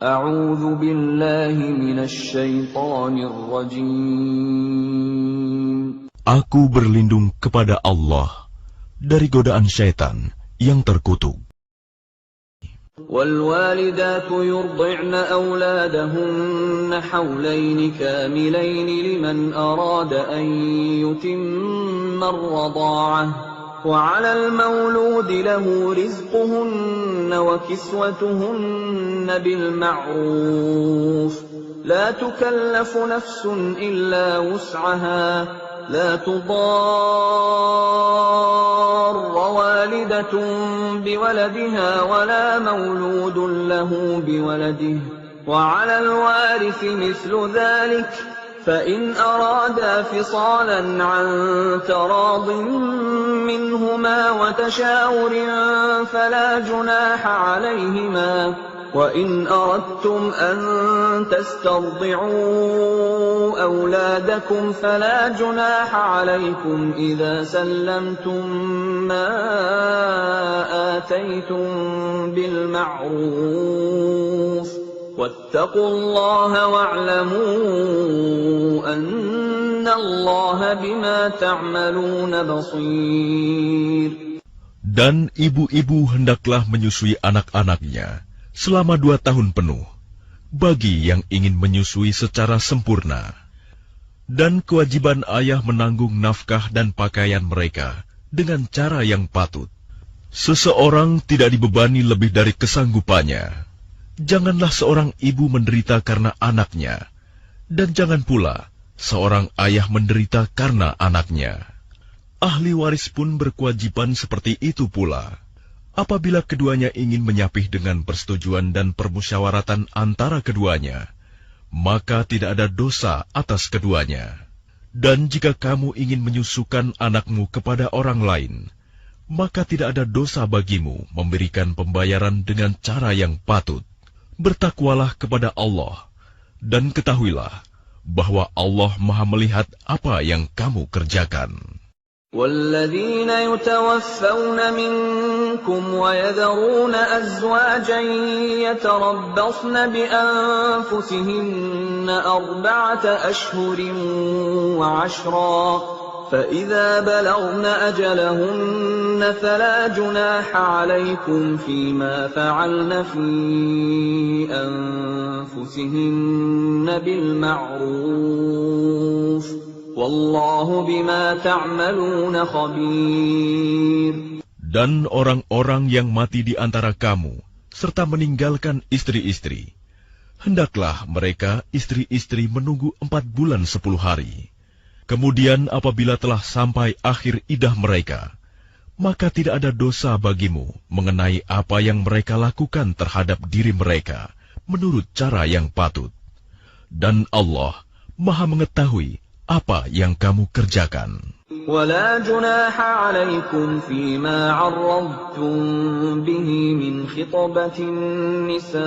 A'udzu billahi minasy syaithanir rajim. Aku berlindung kepada Allah dari godaan syaitan yang terkutuk. والوالدات يرضعن أولادهن حولين كاملين لمن أراد أن يتم الرضاعة وعلى المولود له رزقهن وكسوتهن بالمعروف لا تكلف نفس إلا وسعها لا تضار والدة بولدها ولا مولود له بولده وعلى الوارث مثل ذلك فإن أرادا فصالا عن تراض منهما وتشاور فلا جناح عليهما وإن أردتم أن تسترضعوا أولادكم فلا جناح عليكم إذا سلمتم ما آتيتم بالمعروف واتقوا الله واعلموا أن الله بما تعملون بصير. Dan ibu-ibu hendaklah menyusui anak-anaknya selama 2 tahun penuh, bagi yang ingin menyusui secara sempurna. Dan kewajiban ayah menanggung nafkah dan pakaian mereka dengan cara yang patut. Seseorang tidak dibebani lebih dari kesanggupannya. Janganlah seorang ibu menderita karena anaknya, dan jangan pula seorang ayah menderita karena anaknya. Ahli waris pun berkewajiban seperti itu pula. Apabila keduanya ingin menyapih dengan persetujuan dan permusyawaratan antara keduanya, maka tidak ada dosa atas keduanya. Dan jika kamu ingin menyusukan anakmu kepada orang lain, maka tidak ada dosa bagimu memberikan pembayaran dengan cara yang patut. Bertakwalah kepada Allah, dan ketahuilah bahwa Allah Maha melihat apa yang kamu kerjakan. والذين يتوفون منكم ويذرون أزواجا يتربصن بأنفسهن 4 أشهر وعشرا فإذا بلغن أجلهن فلا جناح عليكم فيما فعلن في أنفسهن بالمعروف Wallahu bima ta'maluna khabir. Dan orang-orang yang mati di antara kamu, serta meninggalkan istri-istri, hendaklah mereka istri-istri menunggu 4 bulan 10 hari. Kemudian apabila telah sampai akhir iddah mereka, maka tidak ada dosa bagimu mengenai apa yang mereka lakukan terhadap diri mereka, menurut cara yang patut. Dan Allah Maha mengetahui apa yang kamu kerjakan. ولا جناح عليكم فيما عرضتم به من خطبة النساء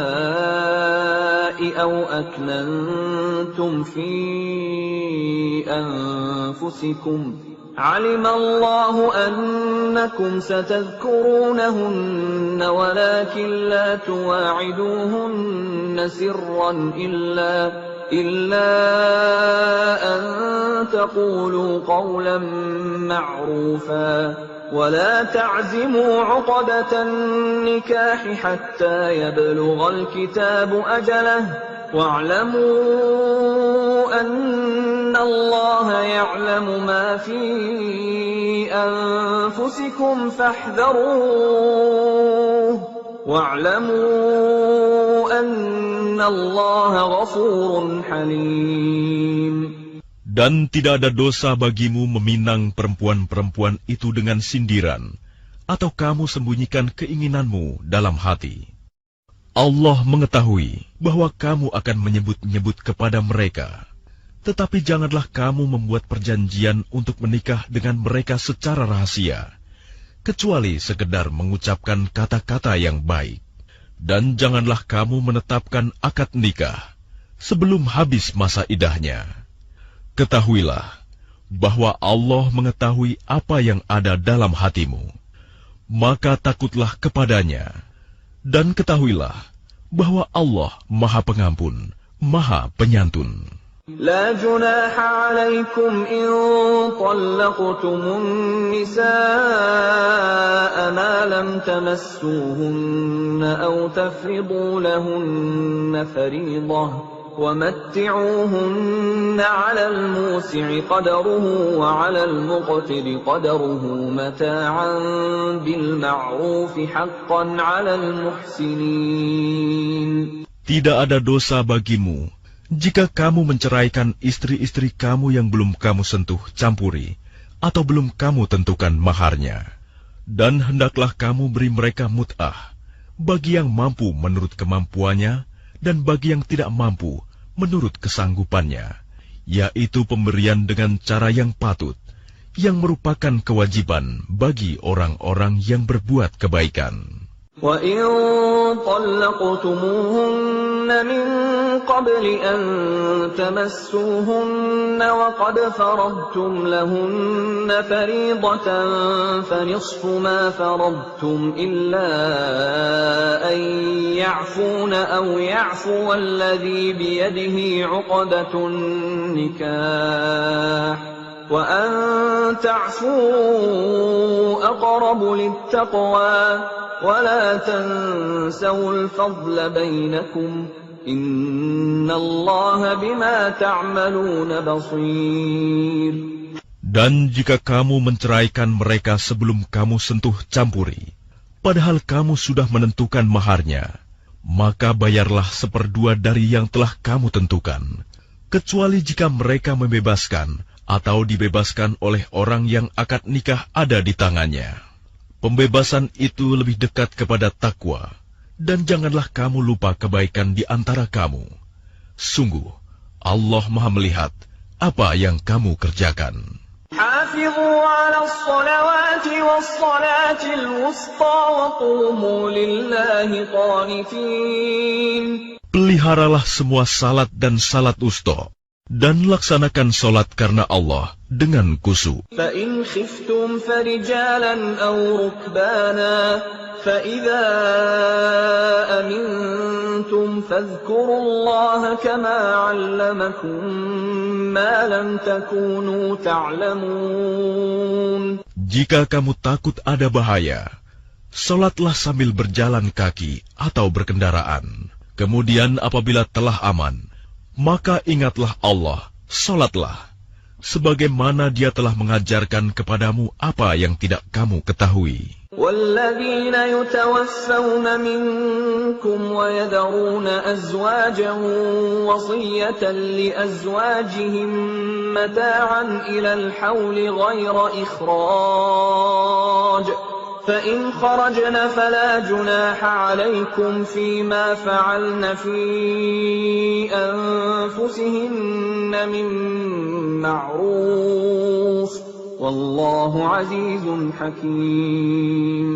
أو أكننتم في أنفسكم علم الله أنكم ستذكرونهن ولكن لا تواعدوهن سرا إلا أن تقولوا قولا معروفا ولا تعزموا عقدة النكاح حتى يبلغ الكتاب أجله واعلموا أن الله يعلم ما في أنفسكم فاحذروه واعلموا أن الله غفور حليم. Dan tidak ada dosa bagimu meminang perempuan-perempuan itu dengan sindiran, atau kamu sembunyikan keinginanmu dalam hati. Allah mengetahui bahwa kamu akan menyebut-nyebut kepada mereka. Tetapi janganlah kamu membuat perjanjian untuk menikah dengan mereka secara rahasia, kecuali sekedar mengucapkan kata-kata yang baik. Dan janganlah kamu menetapkan akad nikah sebelum habis masa iddahnya. Ketahuilah bahwa Allah mengetahui apa yang ada dalam hatimu. Maka takutlah kepadanya. Dan ketahuilah bahwa Allah Maha Pengampun, Maha Penyantun. لا جناح عليكم إن طلقتم النساء ما لم تمسوهن أو تفرضوا لهن فريضة ومتعوهن على الموسع قدره وعلى المقتر قدره متاعا بالمعروف حقا على المحسنين. Tidak ada dosa bagimu jika kamu menceraikan istri-istri kamu yang belum kamu sentuh campuri, atau belum kamu tentukan maharnya. Dan hendaklah kamu beri mereka mut'ah, bagi yang mampu menurut kemampuannya, dan bagi yang tidak mampu menurut kesanggupannya, yaitu pemberian dengan cara yang patut, yang merupakan kewajiban bagi orang-orang yang berbuat kebaikan. وَإِن طَلَّقْتُمُوهُنَّ مِن قَبْلِ أَن تَمَسُّوهُنَّ وَقَدْ فَرَضْتُمْ لَهُنَّ فَرِيضَةً فَنِصْفُ مَا فَرَضْتُمْ إِلَّا أَن يَعْفُونَ أَوْ يَعْفُوَ الَّذِي بِيَدِهِ عُقْدَةُ النِّكَاحِ وَأَن تَعْفُوا أَقْرَبُ لِلتَّقْوَى وَلَا تَنْسَوُا الْفَضْلَ بَيْنَكُمْ إِنَّ اللَّهَ بِمَا تَعْمَلُونَ بَصِيرٌ. Dan jika kamu menceraikan mereka sebelum kamu sentuh campuri, padahal kamu sudah menentukan maharnya, maka bayarlah 1/2 dari yang telah kamu tentukan, kecuali jika mereka membebaskan atau dibebaskan oleh orang yang akad nikah ada di tangannya. Pembebasan itu lebih dekat kepada takwa, dan janganlah kamu lupa kebaikan di antara kamu. Sungguh, Allah Maha melihat apa yang kamu kerjakan. حافظوا على الصلوات والصلاة الوسطى وقوموا لله قانتين. Peliharalah semua salat dan salat wusta, dan laksanakan salat karena Allah dengan khusyuk. فَإِنْ خِفْتُمْ فَرِجَالًا أَوْ رُكْبَانًا فَإِذَا أَمِنْتُمْ فَاذْكُرُوا اللَّهَ كَمَا عَلَّمَكُمْ مَا لَمْ تَكُونُوا تَعْلَمُونَ. Jika kamu takut ada bahaya, salatlah sambil berjalan kaki atau berkendaraan. Kemudian apabila telah aman, maka ingatlah Allah, salatlah, sebagaimana Dia telah mengajarkan kepadamu apa yang tidak kamu ketahui. وَالَّذِينَ يُتَوَفَّوْنَ مِنكُمْ وَيَذَرُونَ أَزْوَاجًا وَصِيَّةً لِأَزْوَاجِهِم مَّتَاعًا إِلَى الْحَوْلِ غَيْرَ إِخْرَاجٍ فَإِنْ خَرَجْنَ فَلَا جُنَاحَ عَلَيْكُمْ فِيمَا فَعَلْنَ فِي أَنفُسِهِنَّ مِن مَّعْرُوفٍ وَاللَّهُ عَزِيزٌ حَكِيمٌ.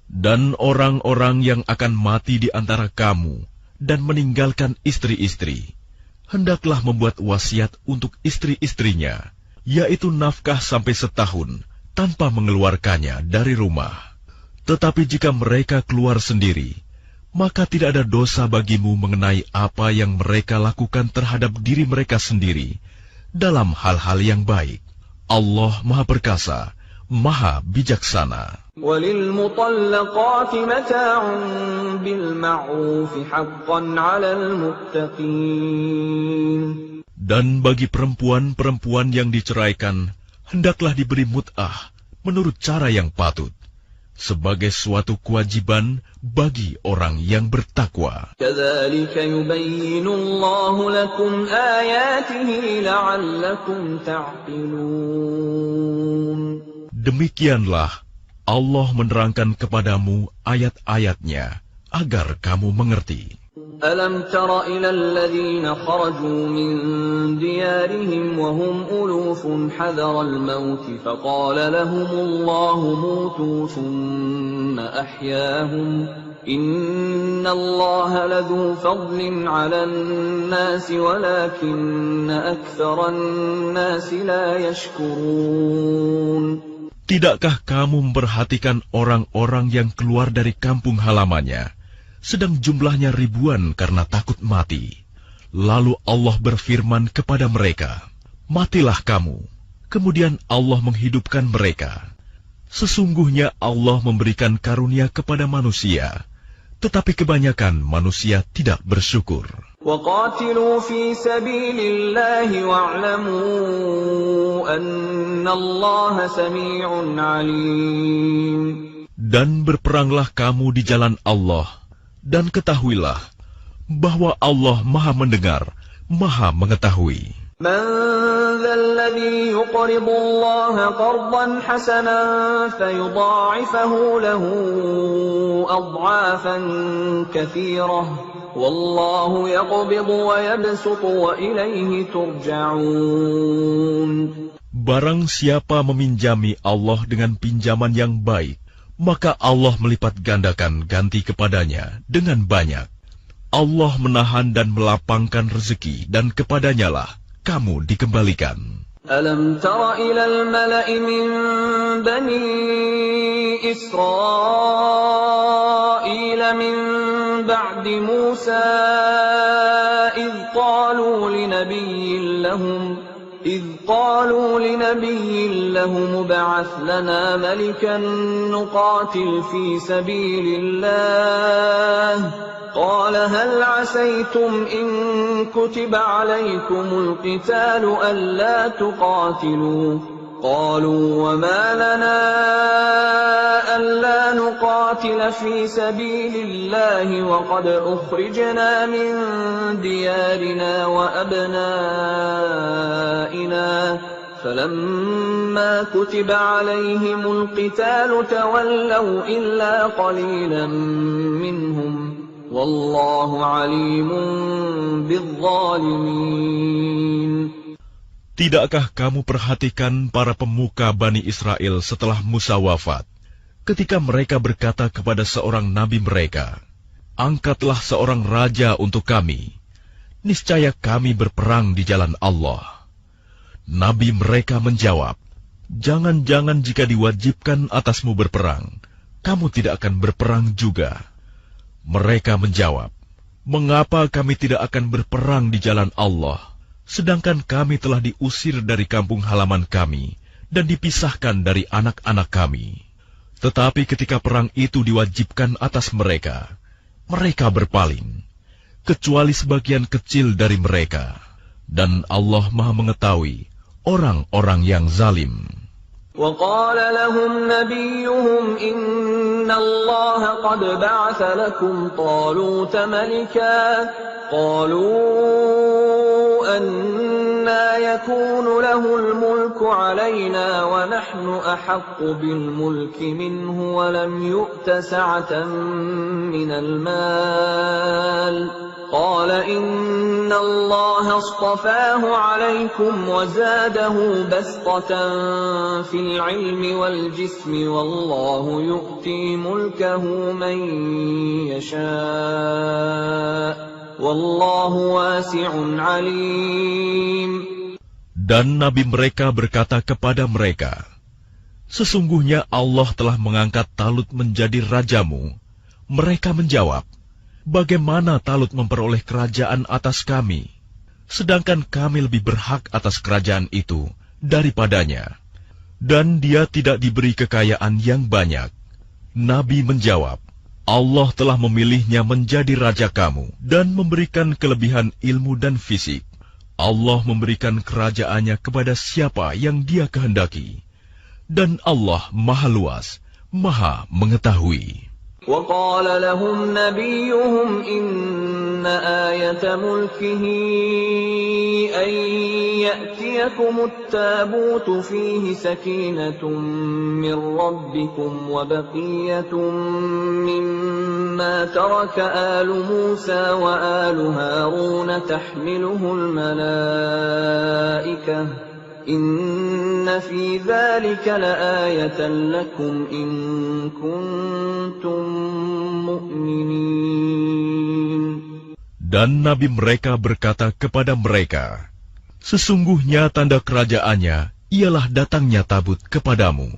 Dan orang-orang yang akan mati di antara kamu dan meninggalkan istri-istri, hendaklah membuat wasiat untuk istri-istrinya, yaitu nafkah sampai setahun, tanpa mengeluarkannya dari rumah. Tetapi jika mereka keluar sendiri, maka tidak ada dosa bagimu mengenai apa yang mereka lakukan terhadap diri mereka sendiri dalam hal-hal yang baik. Allah Maha Perkasa, Maha Bijaksana. وَلِلْمُطَلَّقَاتِ مَتَاعٌ بِالْمَعْرُوفِ حَقًّا عَلَى الْمُتَّقِينَ. Dan bagi perempuan-perempuan yang diceraikan, hendaklah diberi mut'ah menurut cara yang patut, sebagai suatu kewajiban bagi orang yang bertakwa. كَذَلِكَ يُبَيِّنُ اللَّهُ لَكُمْ آيَاتِهِ لَعَلَّكُمْ تَعْقِلُونَ. Demikianlah Allah menerangkan kepadamu ayat-ayatnya agar kamu mengerti. أَلَمْ تَرَ إِلَى الَّذِينَ خَرَجُوا مِنْ دِيَارِهِمْ وَهُمْ أُلُوفٌ حَذَرَ الْمَوْتِ فَقَالَ لَهُمُ اللَّهُ مُوتُوا ثُمَّ أَحْيَاهُمْ إِنَّ اللَّهَ لَذُو فَضْلٍ عَلَى النَّاسِ وَلَكِنَّ أَكْثَرَ النَّاسِ لَا يَشْكُرُونَ. Tidakkah kamu memperhatikan orang-orang yang keluar dari kampung halamannya, sedang jumlahnya ribuan karena takut mati. Lalu Allah berfirman kepada mereka, "Matilah kamu." Kemudian Allah menghidupkan mereka. Sesungguhnya Allah memberikan karunia kepada manusia, tetapi kebanyakan manusia tidak bersyukur. وَقَاتِلُوا فِي سَبِيلِ اللَّهِ وَاعْلَمُوا أَنَّ اللَّهَ سَمِيعٌ عَلِيمٌ. Dan berperanglah kamu di jalan Allah, dan ketahuilah bahwa Allah Maha Mendengar, Maha Mengetahui. مَنْ ذَا الَّذِي يُقْرِضُ اللَّهَ قَرْضًا حَسَنًا فَيُضَاعِفَهُ لَهُ أَضْعَافًا كَثِيرَةً وَاللَّهُ يَقْبِضُ وَيَبْسُطُ وَإِلَيْهِ تُرْجَعُونَ. Barang siapa meminjami Allah dengan pinjaman yang baik, maka Allah melipat gandakan ganti kepadanya dengan banyak. Allah menahan dan melapangkan rezeki, dan kepadanya lah kamu dikembalikan. Alam tara ilal mala'i min bani Israil min ba'di Musa idh qalu linabiyyin lahum ba'ath lana malikan nuqatil fi sabilillah. قال هل عسيتم إن كتب عليكم القتال ألا تقاتلوا قالوا وما لنا ألا نقاتل في سبيل الله وقد أخرجنا من ديارنا وأبنائنا فلما كتب عليهم القتال تولوا إلا قليلا منهم Wallahu alimun bizzalimin. Tidakkah kamu perhatikan para pemuka Bani Israel setelah Musa wafat, ketika mereka berkata kepada seorang nabi mereka, "Angkatlah seorang raja untuk kami, niscaya kami berperang di jalan Allah." Nabi mereka menjawab, "Jangan-jangan jika diwajibkan atasmu berperang, kamu tidak akan berperang juga." Mereka menjawab, "Mengapa kami tidak akan berperang di jalan Allah, sedangkan kami telah diusir dari kampung halaman kami dan dipisahkan dari anak-anak kami?" Tetapi ketika perang itu diwajibkan atas mereka, mereka berpaling, kecuali sebagian kecil dari mereka. Dan Allah Maha Mengetahui orang-orang yang zalim. وقال لهم نبيهم إن الله قد بعث لكم طالوت ملكا قالوا أنى يكون له الملك علينا ونحن أحق بالملك منه ولم يؤت سعة من المال قال إن الله اصطفاه عليكم وزاده بسطة في العلم والجسم والله يؤتي ملكه من يشاء والله واسع عليم. Dan nabi mereka berkata kepada mereka, "Sesungguhnya Allah telah mengangkat Talut menjadi rajamu." Mereka menjawab, "Bagaimana Talut memperoleh kerajaan atas kami, sedangkan kami lebih berhak atas kerajaan itu daripadanya, dan dia tidak diberi kekayaan yang banyak." Nabi menjawab, "Allah telah memilihnya menjadi raja kamu dan memberikan kelebihan ilmu dan fisik. Allah memberikan kerajaannya kepada siapa yang Dia kehendaki, dan Allah Maha Luas, Maha Mengetahui." وقال لهم نبيهم إن آية ملكه أن يأتيكم التابوت فيه سكينة من ربكم وبقية مما ترك آل موسى وآل هارون تحمله الملائكة إن في ذلك لآية لكم إن كنتم مؤمنين. Dan nabi mereka berkata kepada mereka, "Sesungguhnya tanda kerajaannya ialah datangnya tabut kepadamu,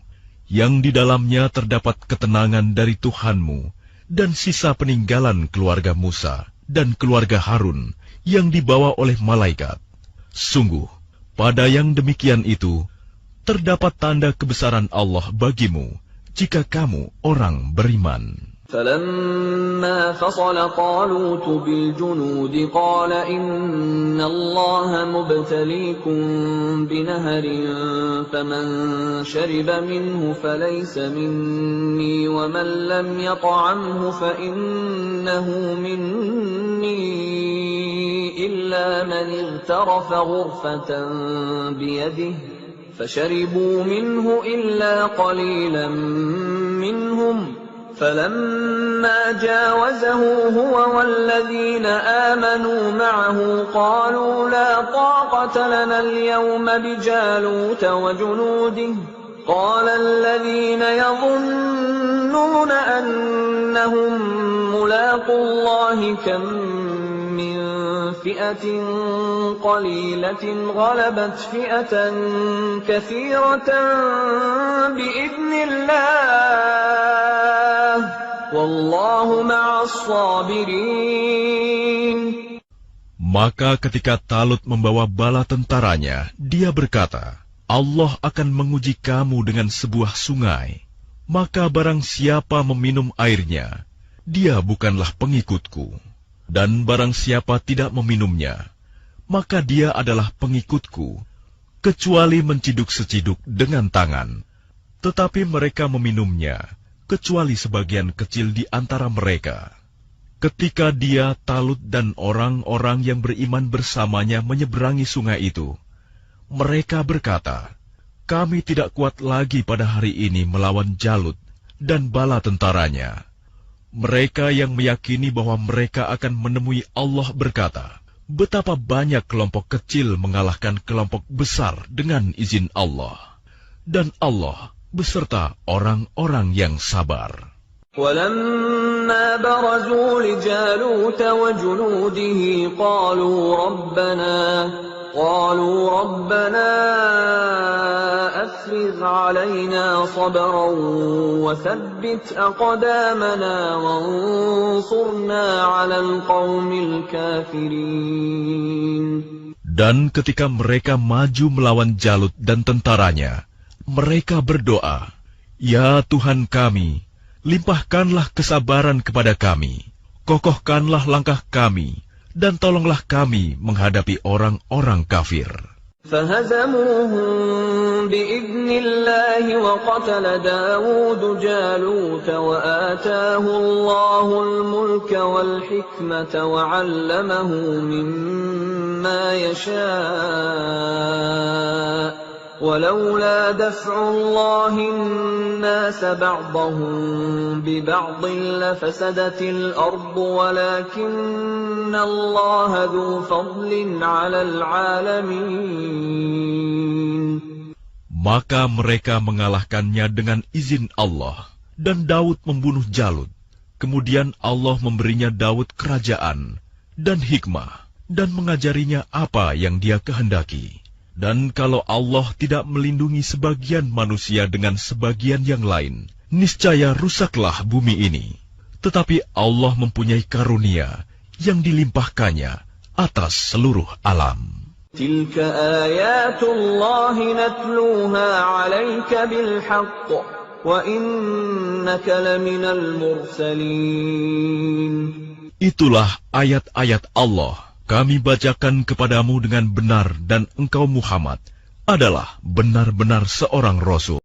yang di dalamnya terdapat ketenangan dari Tuhanmu dan sisa peninggalan keluarga Musa dan keluarga Harun yang dibawa oleh malaikat. Sungguh, pada yang demikian itu, terdapat tanda kebesaran Allah bagimu, jika kamu orang beriman. فَلَمَّا فَصَلَ طَالُوتُ بِالْجُنُودِ قَالَ إِنَّ اللَّهَ مُبْتَلِيكُم بِنَهَرٍ فَمَن شَرِبَ مِنْهُ فَلَيْسَ مِنِّي وَمَن لَّمْ يَطْعَمْهُ فَإِنَّهُ مِنِّي إِلَّا مَنِ اغْتَرَفَ غُرْفَةً بِيَدِهِ فَشَرِبُوا مِنْهُ إِلَّا قَلِيلًا مِّنْهُمْ فَلَمَّا جَاوَزَهُ هُوَ وَالَّذِينَ آمَنُوا مَعَهُ قَالُوا لَا طَاقَةَ لَنَا الْيَوْمَ بِجَالُوتَ وَجُنُودِهِ قَالَ الَّذِينَ يَظُنُّونَ أَنَّهُم مُّلَاقُو اللَّهِ كَم مِّن فِئَةٍ قَلِيلَةٍ غَلَبَتْ فِئَةً كَثِيرَةً بِإِذْنِ اللَّهِ وَاللَّهُ مَعَ الصَّابِرِينَ. Maka ketika Talut membawa bala tentaranya, dia berkata, Allah akan menguji kamu dengan sebuah sungai. Maka barang siapa meminum airnya, dia bukanlah pengikutku. Dan barang siapa tidak meminumnya, maka dia adalah pengikutku, kecuali menciduk seciduk dengan tangan. Tetapi mereka meminumnya, kecuali sebagian kecil di antara mereka. Ketika dia, Talut, dan orang-orang yang beriman bersamanya menyeberangi sungai itu, mereka berkata, kami tidak kuat lagi pada hari ini melawan Jalut dan bala tentaranya. Mereka yang meyakini bahwa mereka akan menemui Allah berkata, betapa banyak kelompok kecil mengalahkan kelompok besar dengan izin Allah. Dan Allah beserta orang-orang yang sabar. وَلَمَّا بَرَزُوا لِجَالُوتَ وَجُنُودِهِ قَالُوا رَبَّنَا أَفْرِغْ عَلَيْنَا صَبْرًا وَثَبِّتْ أَقْدَامَنَا وَانصُرْنَا عَلَى الْقَوْمِ الْكَافِرِينَ. Dan ketika mereka maju melawan Jalut dan tentaranya, mereka berdoa, Ya Tuhan kami, limpahkanlah kesabaran kepada kami, kokohkanlah langkah kami, dan tolonglah kami menghadapi orang-orang kafir. فَهَزَمُوهُم بِإِذْنِ اللَّهِ وَقَتَلَ دَاوُودُ جَالُوتَ وَآتَاهُ اللَّهُ الْمُلْكَ وَالْحِكْمَةَ وَعَلَّمَهُ مِمَّا يَشَاءُ وَلَوْلَا دَفْعُ اللَّهِ النَّاسَ بَعْضَهُم بِبَعْضٍ لَفَسَدَتِ الْأَرْضُ وَلَكِنَّ اللَّهَ ذُو فَضْلٍ عَلَى الْعَالَمِينَ. Maka mereka mengalahkannya dengan izin Allah, dan Daud membunuh Jalut. Kemudian Allah memberinya Daud kerajaan dan hikmah, dan mengajarinya apa yang dia kehendaki. Dan kalau Allah tidak melindungi sebagian manusia dengan sebagian yang lain, niscaya rusaklah bumi ini. Tetapi Allah mempunyai karunia yang dilimpahkannya atas seluruh alam. Tilka ayatullahi natluha 'alaika bilhaqq wa innaka laminal mursalin. Itulah ayat-ayat Allah. Kami bacakan kepadamu dengan benar dan engkau Muhammad adalah benar-benar seorang Rasul.